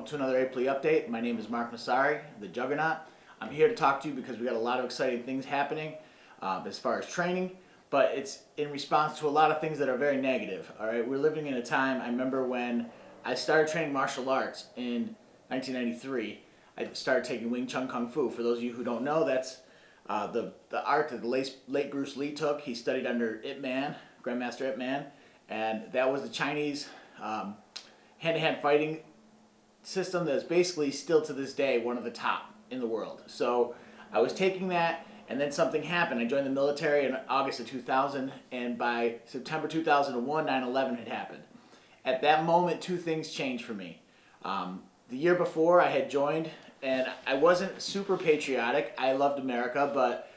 welcome to another APLEA update. My name is Mark Massari, the Juggernaut. I'm here to talk to you because we got a lot of exciting things happening as far as training, but it's in response to a lot of things that are very negative. All right, we're living in a time. I remember when I started training martial arts in 1993. I started taking Wing Chun Kung Fu. For those of you who don't know, that's the art that the late Bruce Lee took. He studied under Ip Man, Grandmaster Ip Man, and that was the Chinese hand-to-hand fighting system that is basically still to this day one of the top in the world. So I was taking that, and then something happened. I joined the military in August of 2000, and by September 2001, 9/11 had happened. At that moment, two things changed for me. The year before, I had joined, and I wasn't super patriotic. I loved America, but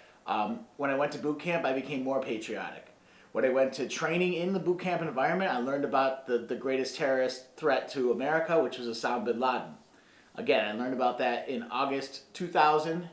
when I went to boot camp, I became more patriotic. When I went to training in the boot camp environment, I learned about the greatest terrorist threat to America, which was Osama bin Laden. Again, I learned about that in August 2000,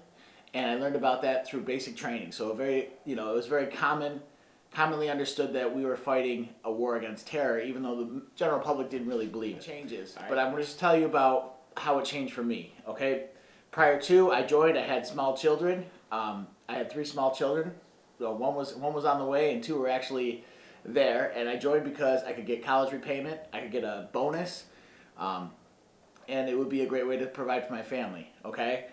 and I learned about that through basic training. So it was very commonly understood that we were fighting a war against terror, even though the general public didn't really believe it. Changes. Right. But I'm going to just tell you about how it changed for me, okay? Prior to I joined, I had small children. I had 3 small children. So one was on the way, and 2 were actually there. And I joined because I could get college repayment, I could get a bonus, and it would be a great way to provide for my family. Okay,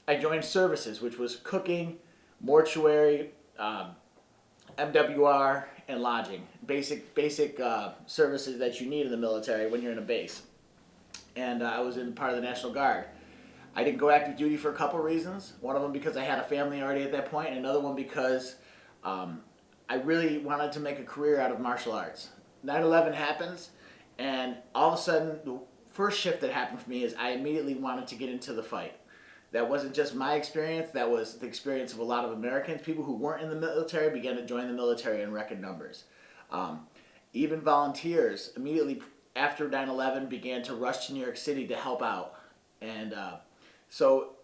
I joined services, which was cooking, mortuary, MWR, and lodging. Basic services that you need in the military when you're in a base. And I was in part of the National Guard. I didn't go active duty for a couple reasons. One of them because I had a family already at that point, and another one because I really wanted to make a career out of martial arts. 9/11 happens, and all of a sudden, the first shift that happened for me is I immediately wanted to get into the fight. That wasn't just my experience, that was the experience of a lot of Americans. People who weren't in the military began to join the military in record numbers. Even volunteers immediately after 9/11 began to rush to New York City to help out. And so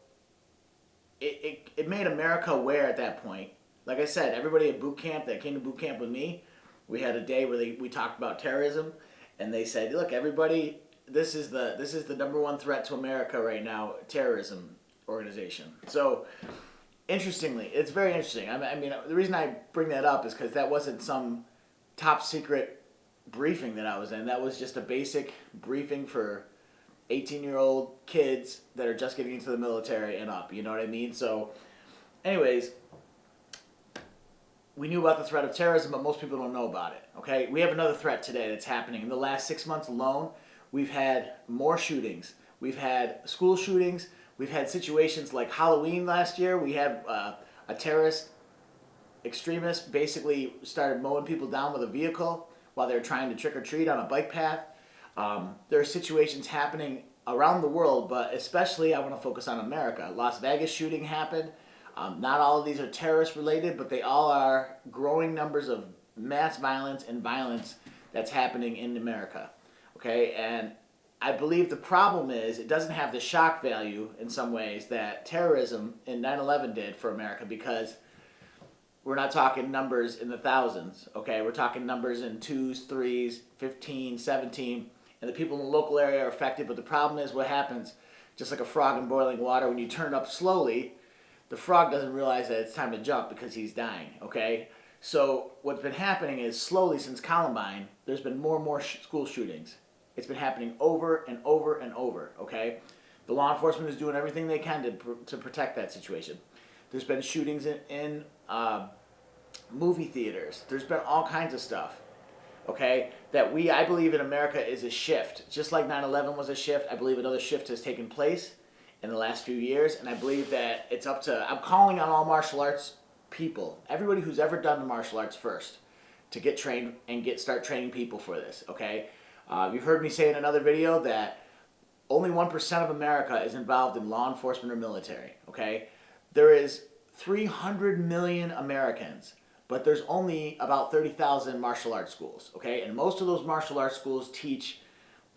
it made America aware at that point. Like I said, everybody at boot camp that came to boot camp with me, we had a day where we talked about terrorism, and they said, "Look, everybody, this is the number one threat to America right now, terrorism organization." So, interestingly, it's very interesting. I mean, the reason I bring that up is because that wasn't some top secret briefing that I was in. That was just a basic briefing for 18-year-old kids that are just getting into the military and up, you know what I mean? So, anyways, we knew about the threat of terrorism, but most people don't know about it, okay? We have another threat today that's happening. In the last 6 months alone, we've had more shootings. We've had school shootings. We've had situations like Halloween last year. We had a terrorist extremist basically started mowing people down with a vehicle while they were trying to trick-or-treat on a bike path. There are situations happening around the world, but especially I want to focus on America. Las Vegas shooting happened. Not all of these are terrorist related, but they all are growing numbers of mass violence and violence that's happening in America. Okay, and I believe the problem is it doesn't have the shock value in some ways that terrorism in 9/11 did for America, because we're not talking numbers in the thousands, okay? We're talking numbers in 2s, 3s, 15, 17, and the people in the local area are affected. But the problem is what happens, just like a frog in boiling water, when you turn it up slowly, the frog doesn't realize that it's time to jump because he's dying, okay? So what's been happening is slowly since Columbine, there's been more and more school shootings. It's been happening over and over and over, okay? The law enforcement is doing everything they can to protect that situation. There's been shootings in movie theaters. There's been all kinds of stuff, okay, that I believe in America is a shift. Just like 9/11 was a shift, I believe another shift has taken place in the last few years, and I believe that it's up to, I'm calling on all martial arts people, everybody who's ever done the martial arts first, to get trained and start training people for this, okay? You've heard me say in another video that only 1% of America is involved in law enforcement or military, okay? There is 300 million Americans, but there's only about 30,000 martial arts schools, okay? And most of those martial arts schools teach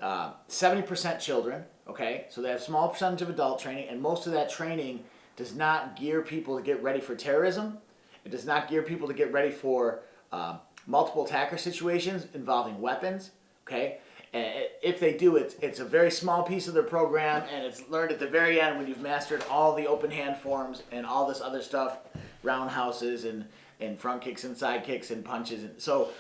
70% children, okay? So they have a small percentage of adult training, and most of that training does not gear people to get ready for terrorism. It does not gear people to get ready for multiple attacker situations involving weapons, okay? And if they do, it's a very small piece of their program, and it's learned at the very end when you've mastered all the open hand forms and all this other stuff, roundhouses and front kicks and side kicks and punches. And so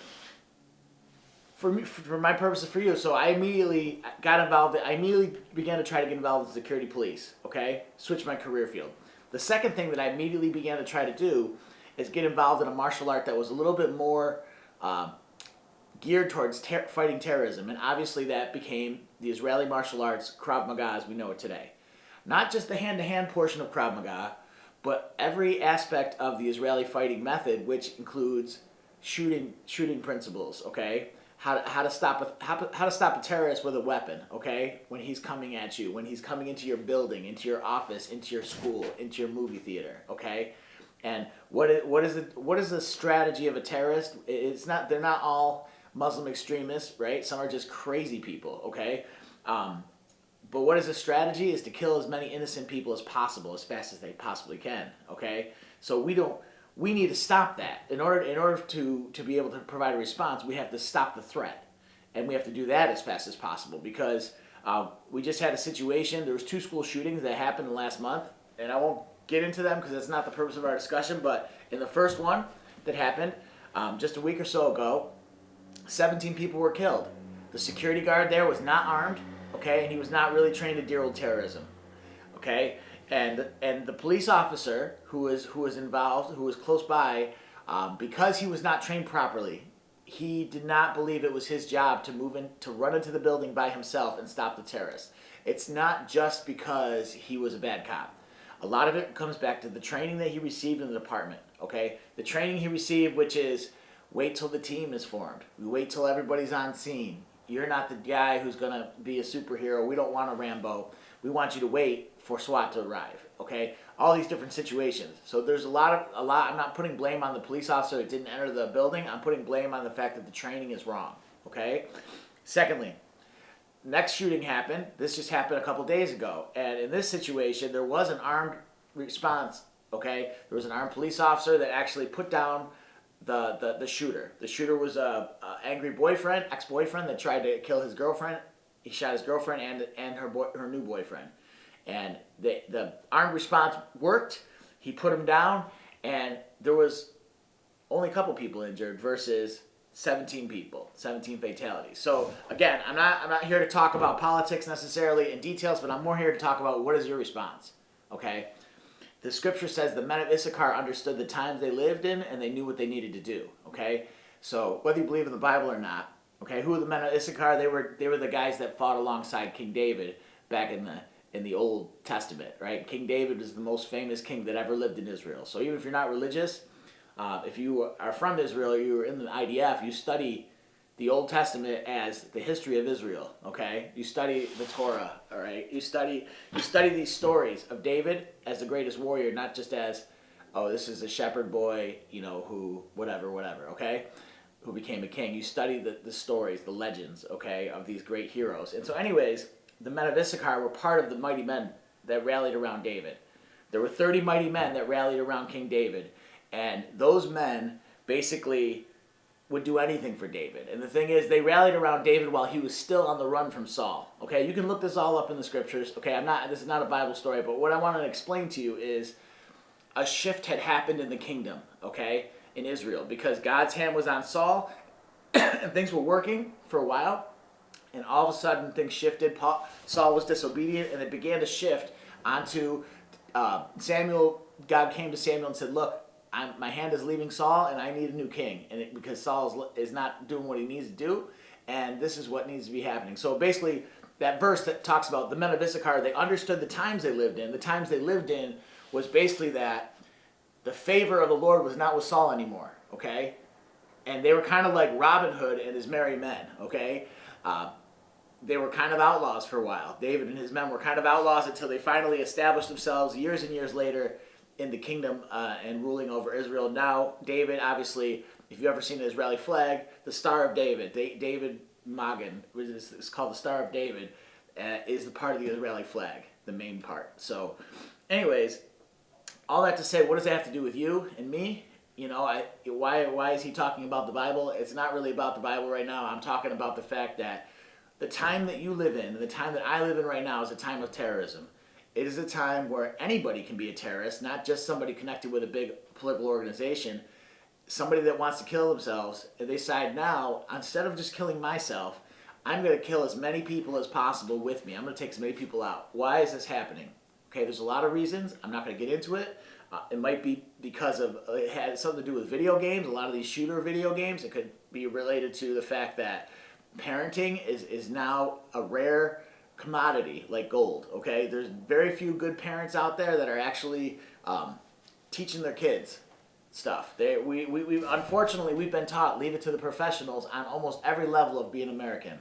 for me, for my purposes, for you, so I immediately got involved. I immediately began to try to get involved with security police. Okay, switch my career field. The second thing that I immediately began to try to do is get involved in a martial art that was a little bit more geared towards fighting terrorism, and obviously that became the Israeli martial arts, Krav Maga, as we know it today. Not just the hand-to-hand portion of Krav Maga, but every aspect of the Israeli fighting method, which includes shooting principles. Okay, how to stop a terrorist with a weapon. Okay, when he's coming at you, when he's coming into your building, into your office, into your school, into your movie theater. Okay, and what is the strategy of a terrorist? It's not, they're not all Muslim extremists, right? Some are just crazy people. Okay. But what is the strategy? Is to kill as many innocent people as possible, as fast as they possibly can. Okay, so we need to stop that. In order to be able to provide a response, we have to stop the threat, and we have to do that as fast as possible, because we just had a situation. There was 2 school shootings that happened last month, and I won't get into them because that's not the purpose of our discussion. But in the first one that happened just a week or so ago, 17 people were killed. The security guard there was not armed. Okay, and he was not really trained to deal with terrorism. Okay, and the police officer who was involved, who was close by, because he was not trained properly, he did not believe it was his job to run into the building by himself and stop the terrorists. It's not just because he was a bad cop. A lot of it comes back to the training that he received in the department. Okay, the training he received, which is wait till the team is formed. We wait till everybody's on scene. You're not the guy who's going to be a superhero. We don't want a Rambo. We want you to wait for SWAT to arrive. Okay? All these different situations. So there's a lot. I'm not putting blame on the police officer that didn't enter the building. I'm putting blame on the fact that the training is wrong. Okay? Secondly, next shooting happened. This just happened a couple days ago. And in this situation, there was an armed response. Okay? There was an armed police officer that actually put down the shooter. The shooter was a angry boyfriend, ex-boyfriend, that tried to kill his girlfriend. He shot his girlfriend and her new boyfriend. And the armed response worked. He put him down, and there was only a couple people injured versus 17 people, 17 fatalities. So again, I'm not here to talk about politics necessarily in details, but I'm more here to talk about what is your response. Okay? The scripture says the men of Issachar understood the times they lived in, and they knew what they needed to do. Okay, so whether you believe in the Bible or not, okay, who are the men of Issachar? They were the guys that fought alongside King David back in the Old Testament, right? King David is the most famous king that ever lived in Israel. So even if you're not religious, if you are from Israel or you were in the IDF, you study the Old Testament as the history of Israel. Okay, you study the Torah. All right, you study these stories of David as the greatest warrior, not just as, oh, this is a shepherd boy, who whatever. Okay, who became a king. You study the stories, the legends. Okay, of these great heroes. And so, anyways, the men of Issachar were part of the mighty men that rallied around David. There were 30 mighty men that rallied around King David, and those men basically would do anything for David. And the thing is, they rallied around David while he was still on the run from Saul. Okay, you can look this all up in the scriptures. Okay, this is not a Bible story, but what I want to explain to you is a shift had happened in the kingdom, okay, in Israel, because God's hand was on Saul, and things were working for a while, and all of a sudden things shifted. Saul was disobedient, and it began to shift onto Samuel. God came to Samuel and said, look, my hand is leaving Saul, and I need a new king, because Saul is not doing what he needs to do, and this is what needs to be happening. So basically, that verse that talks about the men of Issachar, they understood the times they lived in. The times they lived in was basically that the favor of the Lord was not with Saul anymore, okay? And they were kind of like Robin Hood and his merry men, okay? They were kind of outlaws for a while. David and his men were kind of outlaws until they finally established themselves years and years later in the kingdom and ruling over Israel. Now, David, obviously, if you've ever seen the Israeli flag, the Star of David, David Magen, which is called the Star of David, is the part of the Israeli flag, the main part. So, anyways, all that to say, what does that have to do with you and me? Why is he talking about the Bible? It's not really about the Bible right now. I'm talking about the fact that the time that you live in, and the time that I live in right now is a time of terrorism. It is a time where anybody can be a terrorist, not just somebody connected with a big political organization. Somebody that wants to kill themselves, and they decide now, instead of just killing myself, I'm going to kill as many people as possible with me. I'm going to take as many people out. Why is this happening? Okay, there's a lot of reasons. I'm not going to get into it. It might be because of, it had something to do with video games, a lot of these shooter video games. It could be related to the fact that parenting is now a rare commodity like gold, okay? There's very few good parents out there that are actually teaching their kids stuff. We unfortunately, we've been taught, leave it to the professionals on almost every level of being American.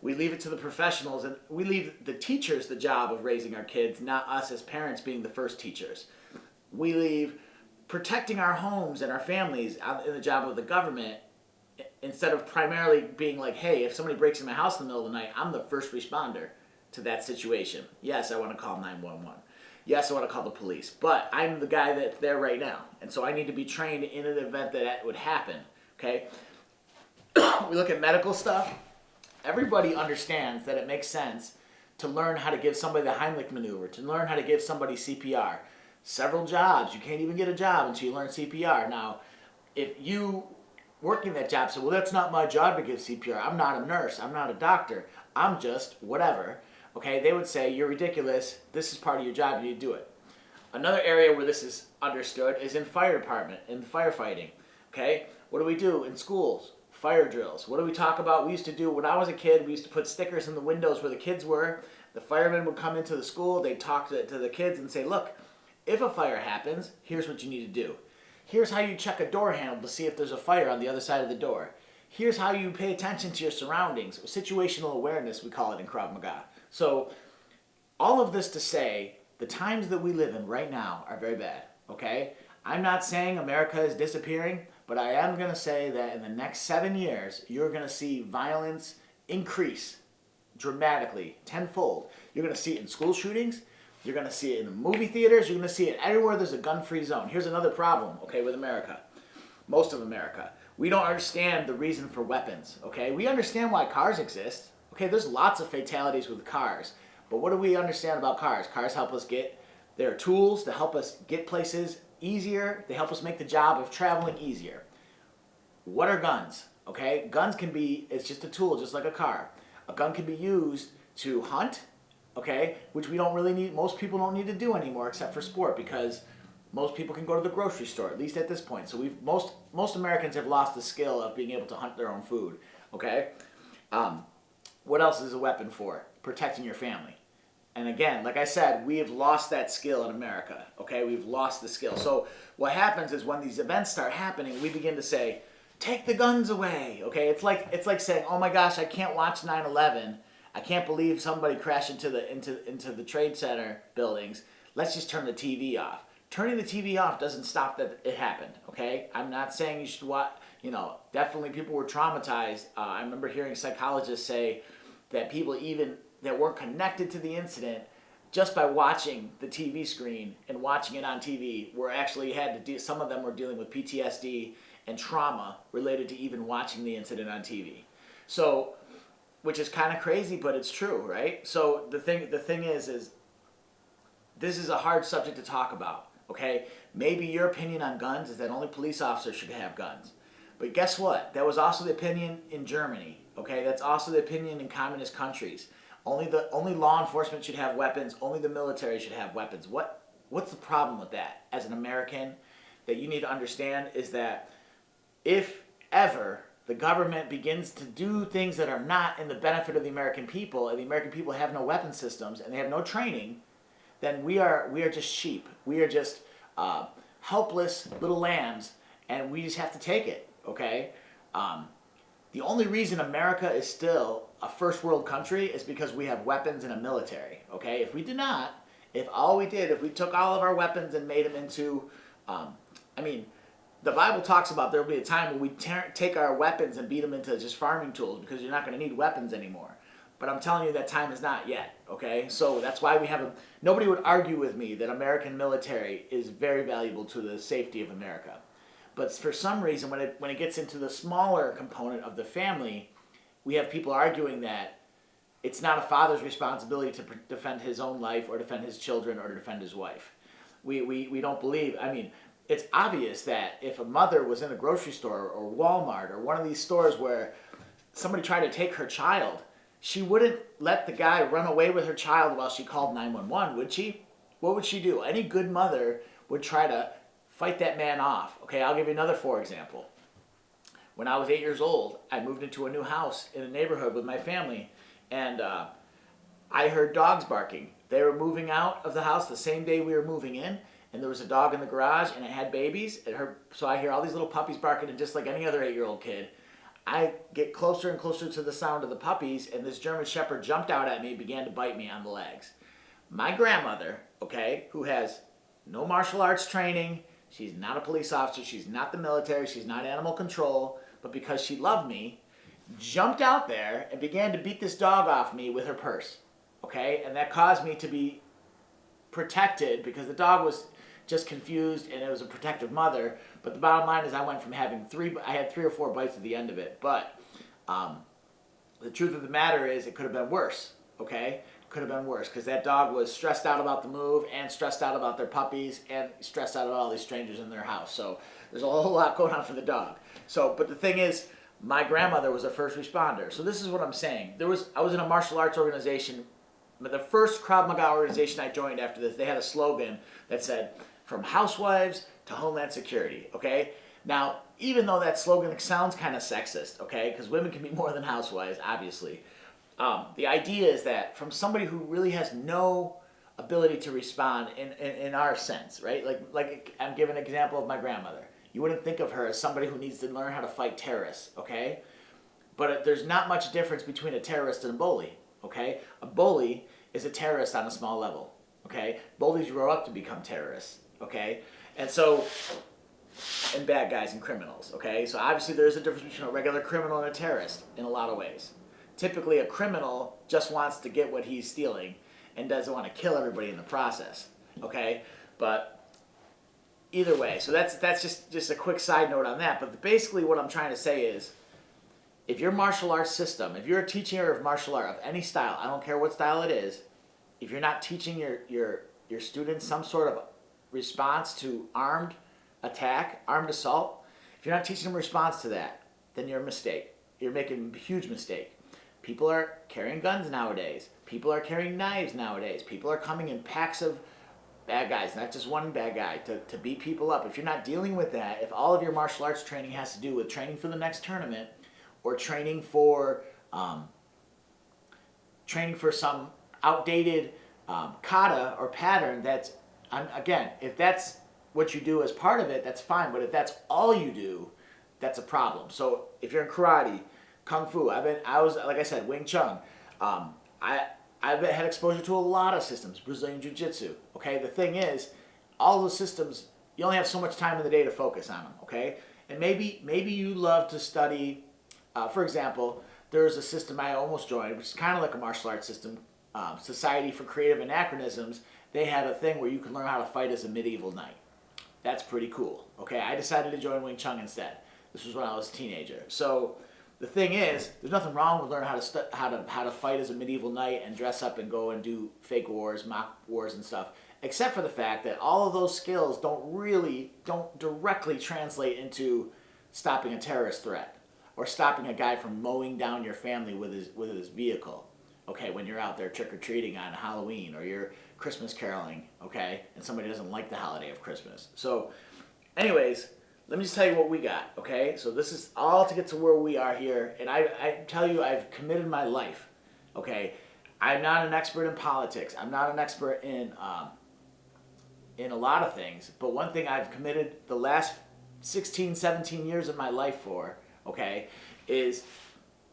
We leave it to the professionals, and we leave the teachers the job of raising our kids, not us as parents being the first teachers. We leave protecting our homes and our families in the job of the government, instead of primarily being like, hey, if somebody breaks in my house in the middle of the night, I'm the first responder to that situation. Yes, I want to call 911. Yes, I want to call the police. But I'm the guy that's there right now. And so I need to be trained in an event that would happen. Okay? We look at medical stuff. Everybody understands that it makes sense to learn how to give somebody the Heimlich maneuver, to learn how to give somebody CPR. Several jobs. You can't even get a job until you learn CPR. Now, if you working that job say, well, that's not my job to give CPR. I'm not a nurse. I'm not a doctor. I'm just whatever. Okay, they would say, you're ridiculous. This is part of your job. You need to do it. Another area where this is understood is in fire department, in firefighting. Okay, what do we do in schools? Fire drills. What do we talk about? We used to do, when I was a kid, we used to put stickers in the windows where the kids were. The firemen would come into the school. They'd talk to the kids and say, look, if a fire happens, here's what you need to do. Here's how you check a door handle to see if there's a fire on the other side of the door. Here's how you pay attention to your surroundings. Situational awareness, we call it in Krav Maga. So all of this to say, the times that we live in right now are very bad, okay? I'm not saying America is disappearing, but I am going to say that in the next 7 years, you're going to see violence increase dramatically, tenfold. You're going to see it in school shootings. You're going to see it in the movie theaters. You're going to see it everywhere there's a gun-free zone. Here's another problem, okay, with America. Most of America. We don't understand the reason for weapons, okay? We understand why cars exist. Okay, there's lots of fatalities with cars. But what do we understand about cars? Cars help us get, they're tools to help us get places easier. They help us make the job of traveling easier. What are guns? Okay, guns can be, it's just a tool, just like a car. A gun can be used to hunt, okay, which we don't really need, most people don't need to do anymore except for sport, because most people can go to the grocery store, at least at this point. So most Americans have lost the skill of being able to hunt their own food, okay? What else is a weapon for? Protecting your family. And again, like I said, we have lost that skill in America, okay? We've lost the skill. So what happens is when these events start happening, we begin to say, take the guns away, okay? It's like saying, oh my gosh, I can't watch 9/11. I can't believe somebody crashed into the Trade Center buildings. Let's just turn the TV off. Turning the TV off doesn't stop that it happened, okay? I'm not saying you should watch, definitely people were traumatized. I remember hearing psychologists say that people even that weren't connected to the incident, just by watching the TV screen and watching it on TV, were actually had to do, some of them were dealing with PTSD and trauma related to even watching the incident on TV. So, which is kind of crazy, but it's true, right? So the thing is this is a hard subject to talk about, okay? Maybe your opinion on guns is that only police officers should have guns. But guess what? That was also the opinion in Germany, okay? That's also the opinion in communist countries. Only law enforcement should have weapons. Only the military should have weapons. What's the problem with that? As an American, that you need to understand is that if ever the government begins to do things that are not in the benefit of the American people, and the American people have no weapon systems and they have no training, then we are just sheep. We are just helpless little lambs, and we just have to take it. Okay. The only reason America is still a first world country is because we have weapons and a military, okay? If we did not, if we took all of our weapons and made them into, the Bible talks about there will be a time when we take our weapons and beat them into just farming tools, because you're not going to need weapons anymore. But I'm telling you that time is not yet, okay? So that's why we have nobody would argue with me that American military is very valuable to the safety of America. But for some reason, when it gets into the smaller component of the family, we have people arguing that it's not a father's responsibility to defend his own life or defend his children or to defend his wife. We don't believe, I mean, it's obvious that if a mother was in a grocery store or Walmart or one of these stores where somebody tried to take her child, she wouldn't let the guy run away with her child while she called 911, would she? What would she do? Any good mother would try to fight that man off. Okay, I'll give you another for example. When I was 8 years old, I moved into a new house in a neighborhood with my family, and I heard dogs barking. They were moving out of the house the same day we were moving in, and there was a dog in the garage, and it had babies. So I hear all these little puppies barking, and just like any other 8-year-old kid, I get closer and closer to the sound of the puppies, and this German Shepherd jumped out at me and began to bite me on the legs. My grandmother, okay, who has no martial arts training, she's not a police officer, she's not the military, she's not animal control, but because she loved me, jumped out there and began to beat this dog off me with her purse, okay? And that caused me to be protected because the dog was just confused and it was a protective mother. But the bottom line is I went from having I had 3 or 4 bites at the end of it. But the truth of the matter is it could have been worse, okay? Could have been worse because that dog was stressed out about the move and stressed out about their puppies and stressed out about all these strangers in their house. So there's a whole lot going on for the dog. So, but the thing is, my grandmother was a first responder. So this is what I'm saying. I was in a martial arts organization. The first Krav Maga organization I joined after this, they had a slogan that said, from housewives to homeland security, okay? Now, even though that slogan sounds kind of sexist, okay, because women can be more than housewives, obviously, the idea is that from somebody who really has no ability to respond in our sense, right? Like I'm giving an example of my grandmother. You wouldn't think of her as somebody who needs to learn how to fight terrorists, okay? But there's not much difference between a terrorist and a bully, okay? A bully is a terrorist on a small level, okay? Bullies grow up to become terrorists, okay? And bad guys and criminals, okay? So obviously there's a difference between a regular criminal and a terrorist in a lot of ways. Typically a criminal just wants to get what he's stealing and doesn't want to kill everybody in the process, okay? But either way, so that's just a quick side note on that. But basically what I'm trying to say is, if your martial arts system, if you're a teacher of martial art of any style, I don't care what style it is, if you're not teaching your students some sort of response to armed attack, armed assault, if you're not teaching them a response to that, then you're a mistake. You're making a huge mistake. People are carrying guns nowadays. People are carrying knives nowadays. People are coming in packs of bad guys, not just one bad guy, to beat people up. If you're not dealing with that, if all of your martial arts training has to do with training for the next tournament or training for some outdated kata or pattern, again, if that's what you do as part of it, that's fine. But if that's all you do, that's a problem. So if you're in karate, kung fu, I was like I said, Wing Chun. I've had exposure to a lot of systems, Brazilian Jiu-Jitsu, okay? The thing is, all those systems, you only have so much time in the day to focus on them, okay? And maybe you love to study, for example, there's a system I almost joined, which is kind of like a martial arts system, Society for Creative Anachronisms. They had a thing where you can learn how to fight as a medieval knight. That's pretty cool, okay? I decided to join Wing Chun instead. This was when I was a teenager. So the thing is, there's nothing wrong with learning how to fight as a medieval knight and dress up and go and do fake wars, mock wars and stuff, except for the fact that all of those skills don't directly translate into stopping a terrorist threat or stopping a guy from mowing down your family with his vehicle, okay, when you're out there trick-or-treating on Halloween or you're Christmas caroling, okay, and somebody doesn't like the holiday of Christmas. So anyways, let me just tell you what we got, okay? So this is all to get to where we are here, and I tell you, I've committed my life, okay? I'm not an expert in politics. I'm not an expert in a lot of things, but one thing I've committed the last 16, 17 years of my life for, okay, is,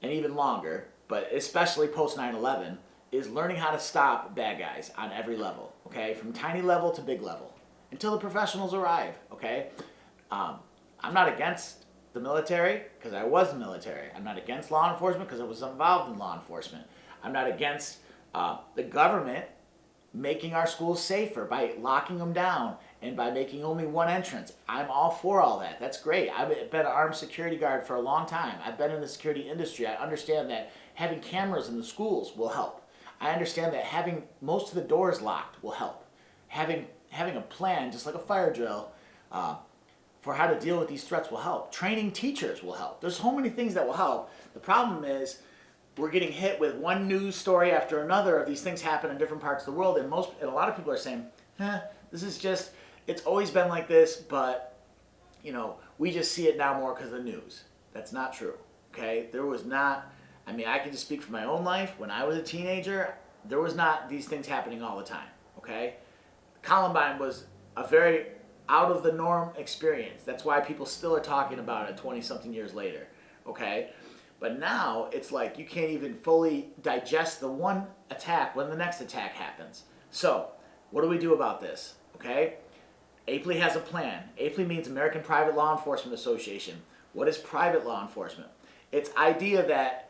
and even longer, but especially post 9/11, is learning how to stop bad guys on every level, okay? From tiny level to big level, until the professionals arrive, okay? I'm not against the military because I was the military. I'm not against law enforcement because I was involved in law enforcement. I'm not against the government making our schools safer by locking them down and by making only one entrance. I'm all for all that. That's great. I've been an armed security guard for a long time. I've been in the security industry. I understand that having cameras in the schools will help. I understand that having most of the doors locked will help. Having a plan, just like a fire drill, for how to deal with these threats will help. Training teachers will help. There's so many things that will help. The problem is we're getting hit with one news story after another of these things happen in different parts of the world, and a lot of people are saying, this is just, it's always been like this, but we just see it now more because of the news. That's not true. Okay, there was not. I mean, I can just speak for my own life. When I was a teenager, there was not these things happening all the time. Okay, Columbine was a very out of the norm experience. That's why people still are talking about it 20-something years later, okay? But now it's like you can't even fully digest the one attack when the next attack happens. So what do we do about this, okay? APLEA has a plan. APLEA means American Private Law Enforcement Association. What is private law enforcement? It's idea that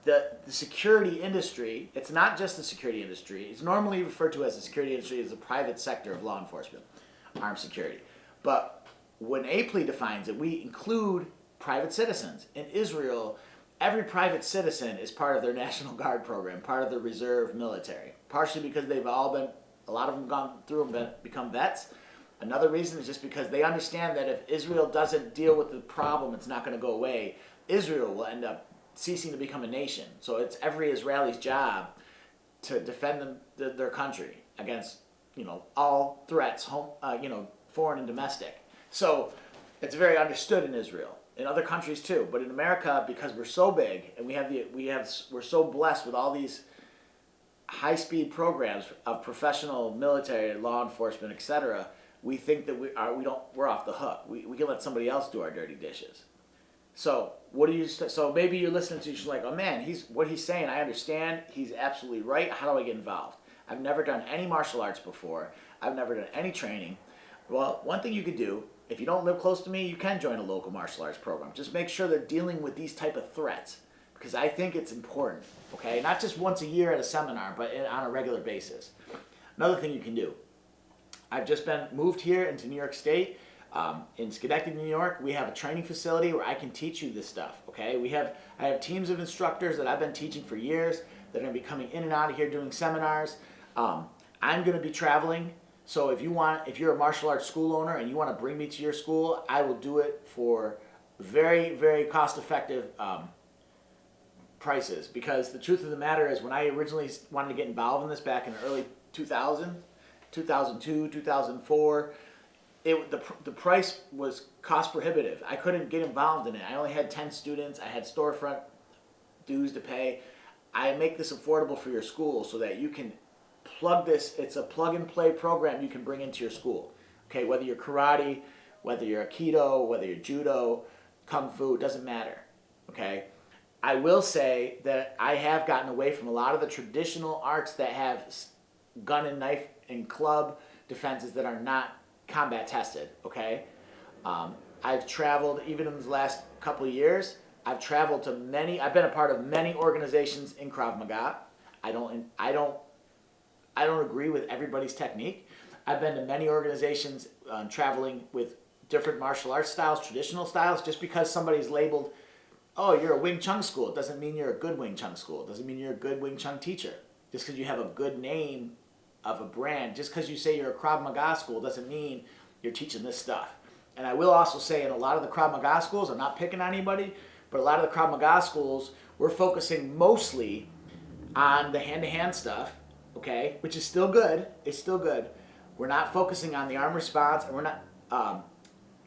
the security industry, it's not just the security industry, it's normally referred to as the security industry as the private sector of law enforcement. Armed security. But when APLEA defines it, we include private citizens. In Israel, every private citizen is part of their National Guard program, part of the reserve military. Partially because they've all been, a lot of them gone through and become vets. Another reason is just because they understand that if Israel doesn't deal with the problem, it's not going to go away. Israel will end up ceasing to become a nation. So it's every Israeli's job to defend their country against all threats, foreign and domestic. So it's very understood in Israel, in other countries too. But in America, because we're so big and we're so blessed with all these high-speed programs of professional military, law enforcement, etc., we think that we're off the hook. We can let somebody else do our dirty dishes. So so maybe you're listening to, you're like, oh man, what he's saying, I understand. He's absolutely right. How do I get involved? I've never done any martial arts before. I've never done any training. Well, one thing you could do, if you don't live close to me, you can join a local martial arts program. Just make sure they're dealing with these type of threats, because I think it's important, okay? Not just once a year at a seminar, but on a regular basis. Another thing you can do, I've just moved here into New York State. In Schenectady, New York, we have a training facility where I can teach you this stuff, okay? I have teams of instructors that I've been teaching for years that are going to be coming in and out of here doing seminars. I'm going to be traveling, so if you're a martial arts school owner and you want to bring me to your school, I will do it for very, very cost-effective prices. Because the truth of the matter is, when I originally wanted to get involved in this back in the early 2000, 2002, 2004, the price was cost prohibitive. I couldn't get involved in it. I only had 10 students. I had storefront dues to pay. I make this affordable for your school so that you can plug this. It's a plug and play program you can bring into your school. Okay, whether you're karate, whether you're aikido, whether you're judo, kung fu, it doesn't matter. Okay, I will say that I have gotten away from a lot of the traditional arts that have gun and knife and club defenses that are not combat tested. Okay, I've traveled, even in the last couple of years, I've traveled to I've been a part of many organizations in Krav Maga. I don't agree with everybody's technique. I've been to many organizations traveling with different martial arts styles, traditional styles. Just because somebody's labeled, oh, you're a Wing Chun school, it doesn't mean you're a good Wing Chun school. It doesn't mean you're a good Wing Chun teacher. Just because you have a good name of a brand, just because you say you're a Krav Maga school, doesn't mean you're teaching this stuff. And I will also say, in a lot of the Krav Maga schools, I'm not picking on anybody, but a lot of the Krav Maga schools, we're focusing mostly on the hand-to-hand stuff, okay, which is still good. It's still good. We're not focusing on the arm response, and we're not,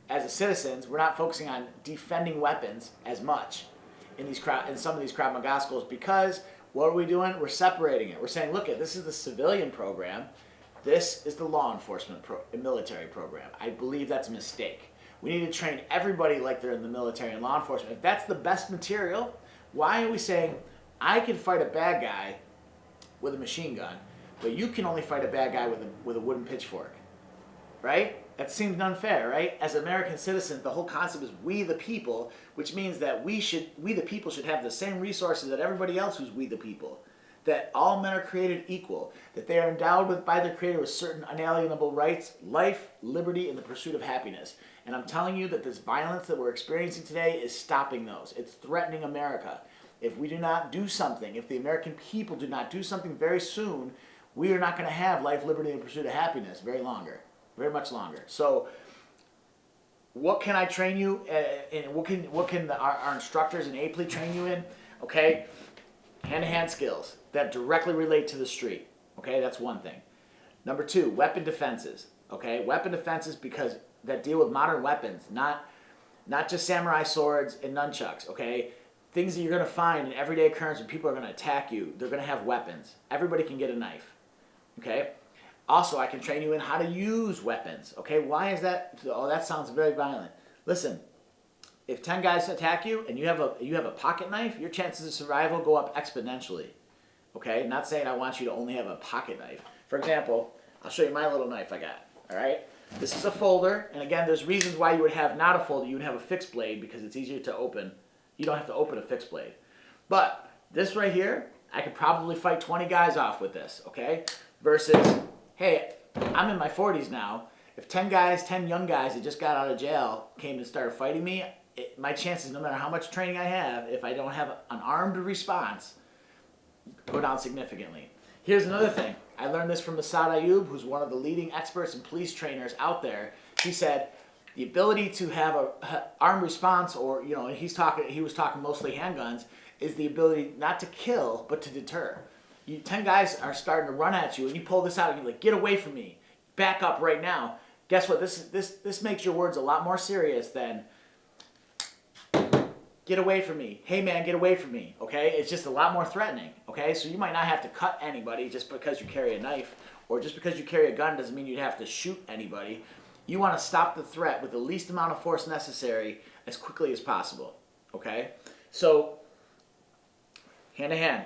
as citizens, we're not focusing on defending weapons as much in some of these Krav Maga schools, because what are we doing? We're separating it. We're saying, look, this is the civilian program. This is the law enforcement military program. I believe that's a mistake. We need to train everybody like they're in the military and law enforcement. If that's the best material, why are we saying, I can fight a bad guy with a machine gun, but you can only fight a bad guy with a wooden pitchfork, right? That seems unfair, right? As American citizens, the whole concept is we the people, which means that we the people should have the same resources that everybody else who's we the people. That all men are created equal, that they are endowed by their Creator with certain unalienable rights, life, liberty, and the pursuit of happiness. And I'm telling you that this violence that we're experiencing today is stopping those. It's threatening America. if we do not do something, if the American people do not do something very soon, we are not going to have life, liberty, and pursuit of happiness very much longer. So what can I train you in? What can our instructors in APLEA train you in? Okay, hand-to-hand skills that directly relate to the street. Okay, that's one thing. Number two, weapon defenses. Okay, weapon defenses because that deal with modern weapons, not just samurai swords and nunchucks. Okay, things that you're going to find in everyday occurrence when people are going to attack you. They're going to have weapons. Everybody can get a knife. Okay. Also, I can train you in how to use weapons. Okay, why is that? Oh, that sounds very violent. Listen, if 10 guys attack you and you have a pocket knife, your chances of survival go up exponentially. Okay, not saying I want you to only have a pocket knife. For example, I'll show you my little knife I got. All right, this is a folder, and again, there's reasons why you would have not a folder. You would have a fixed blade because it's easier to open. You don't have to open a fixed blade. But this right here, I could probably fight 20 guys off with this. Okay, versus, hey, I'm in my 40s now. If 10 young guys that just got out of jail came and started fighting me, my chances, no matter how much training I have, if I don't have an armed response, go down significantly. Here's another thing. I learned this from Masad Ayub, who's one of the leading experts and police trainers out there. He said the ability to have an armed response, or he was talking mostly handguns, is the ability not to kill but to deter. 10 guys are starting to run at you, and you pull this out, and you're like, "Get away from me! Back up right now!" Guess what? This makes your words a lot more serious than "Get away from me!" "Hey man, get away from me!" Okay, it's just a lot more threatening. Okay, so you might not have to cut anybody just because you carry a knife, or just because you carry a gun doesn't mean you'd have to shoot anybody. You want to stop the threat with the least amount of force necessary as quickly as possible. Okay, so hand to hand.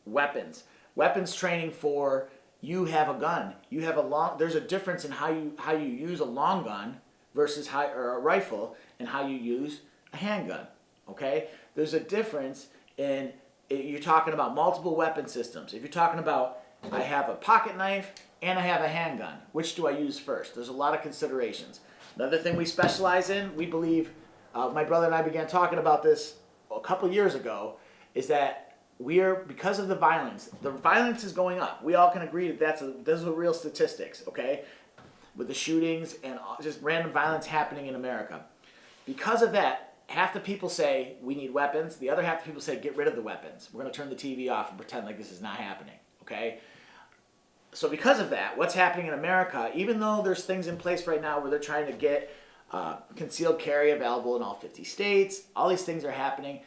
Weapons training for you have a gun. You have a long. There's a difference in how you use a long gun versus or a rifle, and how you use a handgun. Okay, there's a difference in. You're talking about multiple weapon systems. If you're talking about I have a pocket knife and I have a handgun, which do I use first? There's a lot of considerations. Another thing we specialize in, we believe, my brother and I began talking about this a couple years ago, is that because of the violence is going up. We all can agree that those are real statistics, okay? With the shootings and just random violence happening in America. Because of that, half the people say we need weapons. The other half the people say get rid of the weapons. We're going to turn the TV off and pretend like this is not happening, okay? So because of that, what's happening in America, even though there's things in place right now where they're trying to get concealed carry available in all 50 states, all these things are happening.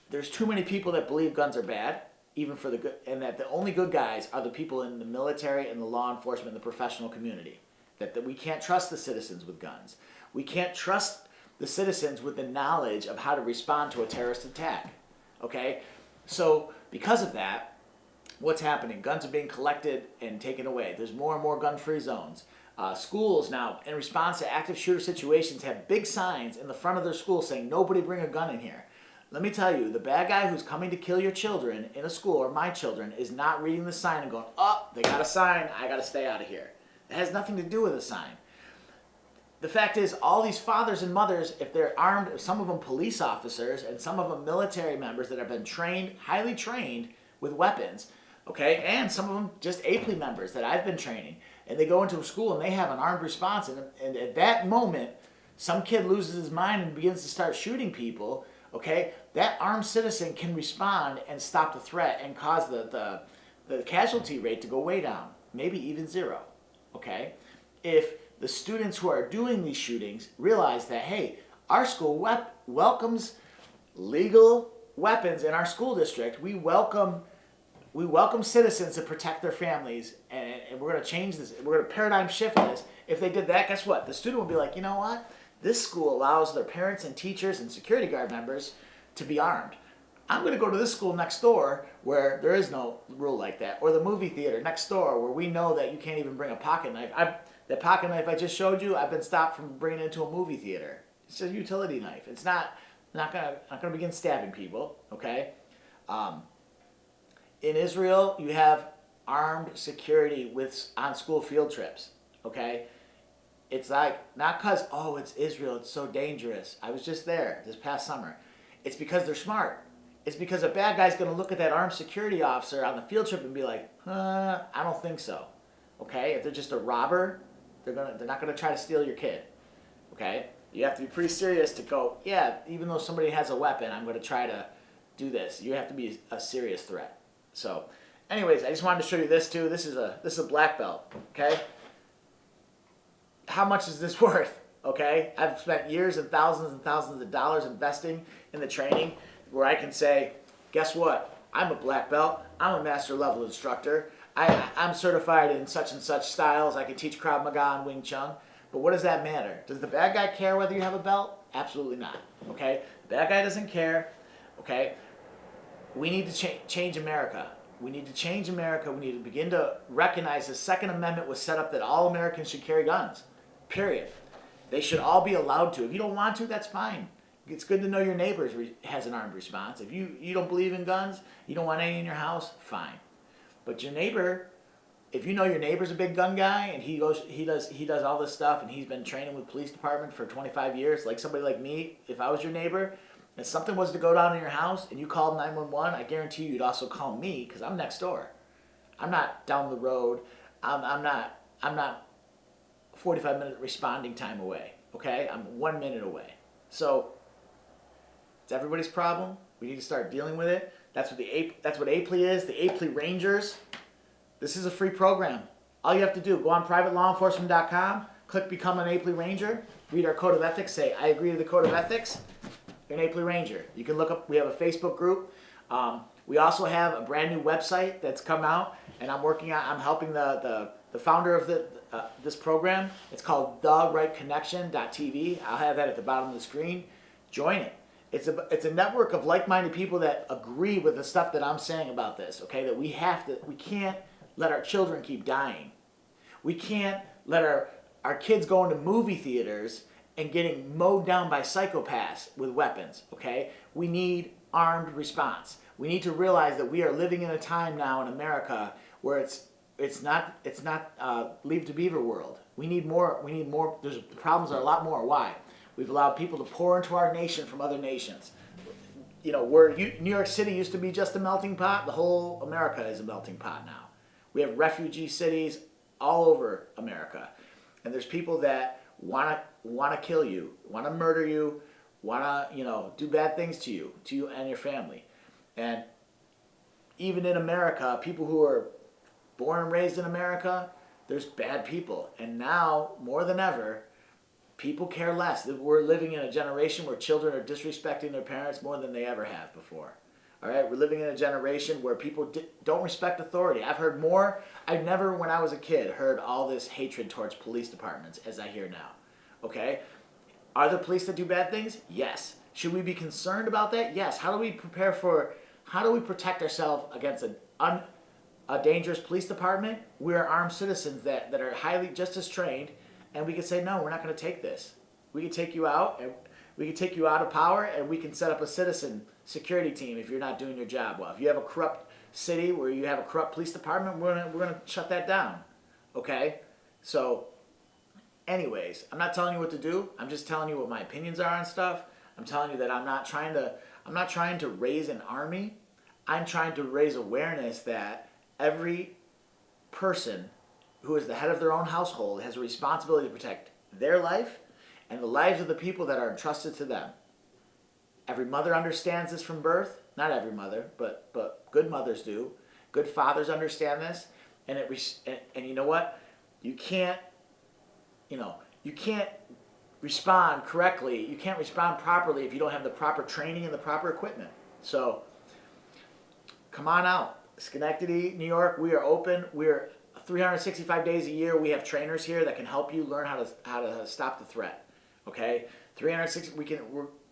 There's too many people that believe guns are bad, even for the good, and that the only good guys are the people in the military and the law enforcement and the professional community. That we can't trust the citizens with guns. We can't trust the citizens with the knowledge of how to respond to a terrorist attack. Okay? So because of that, what's happening? Guns are being collected and taken away. There's more and more gun-free zones. Schools now, in response to active shooter situations, have big signs in the front of their school saying, "Nobody bring a gun in here." Let me tell you, the bad guy who's coming to kill your children in a school, or my children, is not reading the sign and going, "Oh, they got a sign, I got to stay out of here." It has nothing to do with a sign. The fact is, all these fathers and mothers, if they're armed, some of them police officers, and some of them military members that have been trained, highly trained with weapons, okay, and some of them just APLEA members that I've been training, and they go into a school and they have an armed response, and at that moment, some kid loses his mind and begins to start shooting people. Okay, that armed citizen can respond and stop the threat and cause the casualty rate to go way down, maybe even zero. Okay, if the students who are doing these shootings realize that, hey, our school welcomes legal weapons in our school district. We welcome citizens to protect their families, and we're going to change this. We're going to paradigm shift this. If they did that, guess what? The student will be like, you know what? This school allows their parents and teachers and security guard members to be armed. I'm going to go to this school next door where there is no rule like that, or the movie theater next door where we know that you can't even bring a pocket knife. That pocket knife I just showed you, I've been stopped from bringing it into a movie theater. It's a utility knife. It's not gonna begin stabbing people. Okay. In Israel, you have armed security on school field trips. Okay. It's like, not because, oh, it's Israel, it's so dangerous. I was just there this past summer. It's because they're smart. it's because a bad guy's going to look at that armed security officer on the field trip and be like, I don't think so. Okay? If they're just a robber, they're not going to try to steal your kid. Okay? You have to be pretty serious to go, yeah, even though somebody has a weapon, I'm going to try to do this. You have to be a serious threat. So, anyways, I just wanted to show you this too. This is a black belt, okay? How much is this worth? Okay? I've spent years and thousands of dollars investing in the training where I can say, guess what? I'm a black belt. I'm a master level instructor. I'm certified in such and such styles. I can teach Krav Maga and Wing Chun. But what does that matter? Does the bad guy care whether you have a belt? Absolutely not. Okay? The bad guy doesn't care. Okay? We need to change America. We need to change America. We need to begin to recognize the Second Amendment was set up that all Americans should carry guns. Period. They should all be allowed to. If you don't want to, that's fine. It's good to know your neighbor has an armed response. If you don't believe in guns, you don't want any in your house, fine. But your neighbor, if you know your neighbor's a big gun guy and he does all this stuff and he's been training with police department for 25 years, like somebody like me, if I was your neighbor, and something was to go down in your house and you called 911, I guarantee you'd also call me because I'm next door. I'm not down the road. I'm not 45-minute responding time away. Okay, I'm 1 minute away. So it's everybody's problem. We need to start dealing with it. That's what APLEA is. The APLEA Rangers. This is a free program. All you have to do, go on privatelawenforcement.com, click Become an APLEA Ranger, read our Code of Ethics, say, I agree to the Code of Ethics. You're an APLEA Ranger. You can look up, we have a Facebook group. We also have a brand new website that's come out, and I'm helping the founder of this program. It's called therightconnection.tv. I'll have that at the bottom of the screen. Join it. It's a network of like-minded people that agree with the stuff that I'm saying about this, okay? That we can't let our children keep dying. We can't let our kids go into movie theaters and getting mowed down by psychopaths with weapons, okay? We need armed response. We need to realize that we are living in a time now in America where it's not Leave to Beaver world. We need more. The problems are a lot more. Why? We've allowed people to pour into our nation from other nations. You know, where New York City used to be just a melting pot, the whole America is a melting pot now. We have refugee cities all over America. And there's people that want to kill you, want to murder you, want to, do bad things to you and your family. And even in America, people who are born and raised in America, there's bad people. And now, more than ever, people care less. We're living in a generation where children are disrespecting their parents more than they ever have before. All right, we're living in a generation where people don't respect authority. I've never, when I was a kid, heard all this hatred towards police departments as I hear now. Okay? Are there police that do bad things? Yes. Should we be concerned about that? Yes. How do we protect ourselves against a dangerous police department? We're armed citizens that are highly just as trained, and we can say, no, we're not going to take this. We can take you out, and we can take you out of power, and we can set up a citizen security team if you're not doing your job well. If you have a corrupt city where you have a corrupt police department, we're gonna shut that down. Okay? So, anyways, I'm not telling you what to do. I'm just telling you what my opinions are on stuff. I'm telling you that I'm not trying to raise an army. I'm trying to raise awareness that every person who is the head of their own household has a responsibility to protect their life and the lives of the people that are entrusted to them. Every mother understands this from birth. Not every mother, but good mothers do. Good fathers understand this, and you know what? You can't respond correctly. You can't respond properly if you don't have the proper training and the proper equipment. So, come on out. Schenectady, New York, we are open. We're 365 days a year. We have trainers here that can help you learn how to stop the threat. Okay? 360.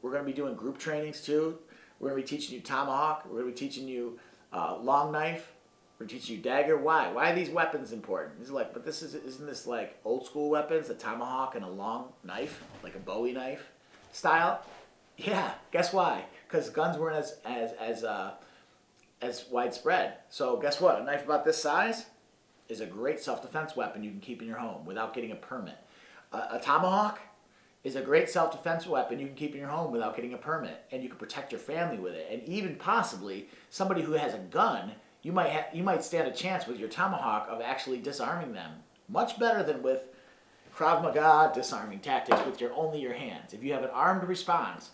We're going to be doing group trainings too. We're going to be teaching you tomahawk. We're going to be teaching you long knife. We're teaching you dagger. Why? Why are these weapons important? Isn't this like old school weapons, a tomahawk and a long knife, like a Bowie knife style? Yeah. Guess why? Because guns weren't as widespread. So guess what? A knife about this size is a great self-defense weapon you can keep in your home without getting a permit. A tomahawk is a great self-defense weapon you can keep in your home without getting a permit, and you can protect your family with it. And even possibly somebody who has a gun, you might stand a chance with your tomahawk of actually disarming them. Much better than with Krav Maga disarming tactics with only your hands. If you have an armed response,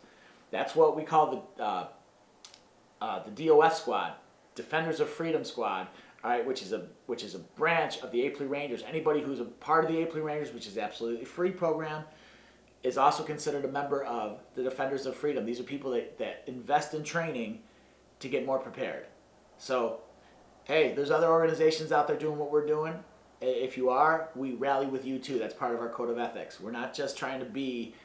that's what we call the DOS squad, Defenders of Freedom squad, all right, which is a branch of the APLEA Rangers. Anybody who's a part of the APLEA Rangers, which is absolutely free program, is also considered a member of the Defenders of Freedom. These are people that invest in training to get more prepared. So, hey, there's other organizations out there doing what we're doing. If you are, we rally with you too. That's part of our code of ethics. We're not just trying to be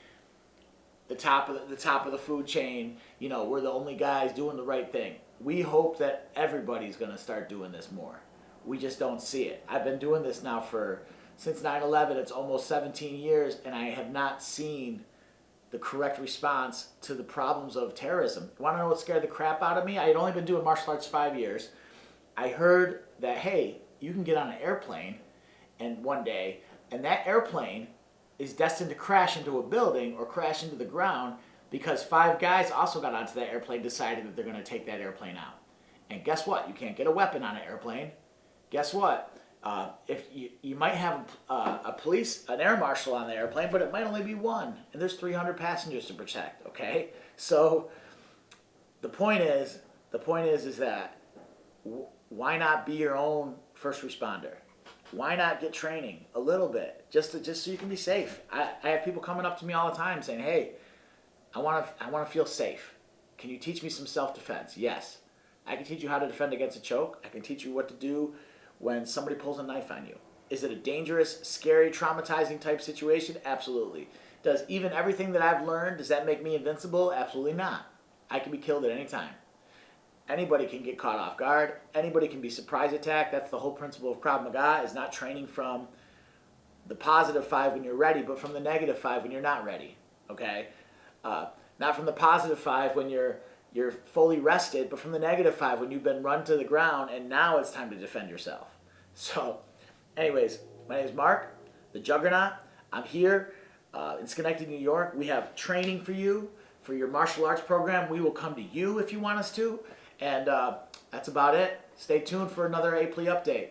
the top of the food chain. You know, we're the only guys doing the right thing. We hope that everybody's going to start doing this more. We just don't see it. I've been doing this now since 9/11. It's almost 17 years, and I have not seen the correct response to the problems of terrorism. You want to know what scared the crap out of me? I had only been doing martial arts 5 years. I heard that, hey, you can get on an airplane and one day, and that airplane is destined to crash into a building or crash into the ground because 5 guys also got onto that airplane, decided that they're going to take that airplane out. And guess what? You can't get a weapon on an airplane. Guess what? If you might have an air marshal on the airplane, but it might only be one, and there's 300 passengers to protect. Okay, so the point is that why not be your own first responder? Why not get training a little bit, just so you can be safe? I have people coming up to me all the time saying, "Hey, I want to feel safe. Can you teach me some self-defense?" Yes, I can teach you how to defend against a choke. I can teach you what to do when somebody pulls a knife on you. Is it a dangerous, scary, traumatizing type situation? Absolutely. Does even everything that I've learned, does that make me invincible? Absolutely not. I can be killed at any time. Anybody can get caught off guard. Anybody can be surprise attacked. That's the whole principle of Krav Maga, is not training from the +5 when you're ready, but from the -5 when you're not ready. Okay? Not from the +5 when you're fully rested, but from the -5 when you've been run to the ground and now it's time to defend yourself. So, anyways, my name is Mark, the Juggernaut. I'm here in Schenectady, New York. We have training for you for your martial arts program. We will come to you if you want us to. And that's about it. Stay tuned for another APLEA update.